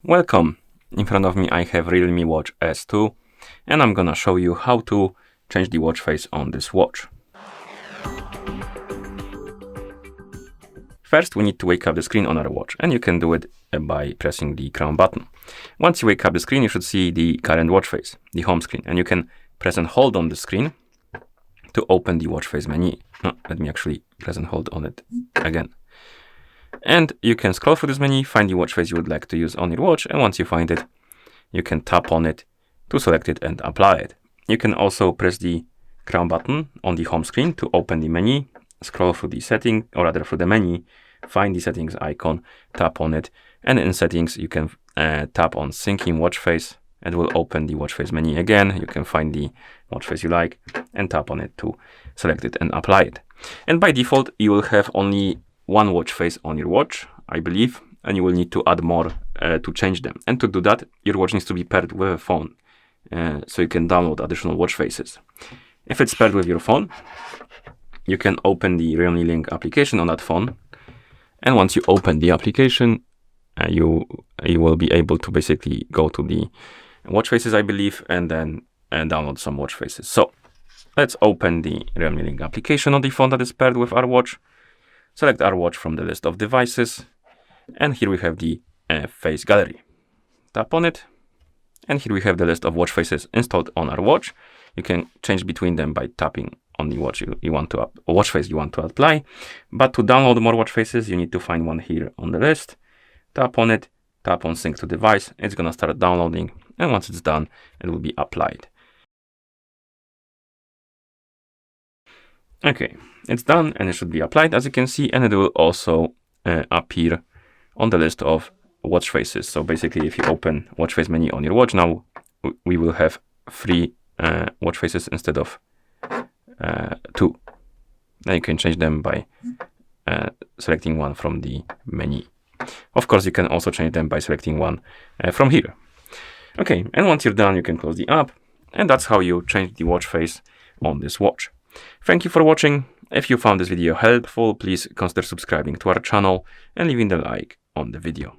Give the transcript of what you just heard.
Welcome! In front of me I have Realme Watch S2 and I'm gonna show you how to change the watch face on this watch. First we need to wake up the screen on our watch, and you can do it by pressing the crown button. Once you wake up the screen, you should see the current watch face, the home screen, and you can press and hold on the screen to open the watch face menu. Let me actually press and hold on it again. And you can scroll through this menu, find the watch face you would like to use on your watch, and once you find it, you can tap on it to select it and apply it. You can also press the crown button on the home screen to open the menu, scroll through the setting, or rather through the menu, find the settings icon, tap on it, and in settings you can tap on syncing watch face. It will open the watch face menu again. You can find the watch face you like and tap on it to select it and apply it. And by default, you will have only one watch face on your watch, I believe, and you will need to add more to change them. And to do that, your watch needs to be paired with a phone, so you can download additional watch faces. If it's paired with your phone, you can open the Realme Link application on that phone, and once you open the application, you will be able to basically go to the watch faces, I believe, and then download some watch faces. So let's open the Realme Link application on the phone that is paired with our watch. Select our watch from the list of devices, and here we have the face gallery. Tap on it, and here we have the list of watch faces installed on our watch. You can change between them by tapping on the watch watch face you want to apply. But to download more watch faces, you need to find one here on the list. Tap on it, tap on sync to device. It's gonna start downloading, and once it's done, it will be applied. Okay, it's done and it should be applied, as you can see, and it will also appear on the list of watch faces. So basically, if you open watch face menu on your watch now, we will have 3 watch faces instead of 2. Now you can change them by selecting one from the menu. Of course, you can also change them by selecting one from here. Okay, and once you're done, you can close the app, and that's how you change the watch face on this watch. Thank you for watching. If you found this video helpful, please consider subscribing to our channel and leaving a like on the video.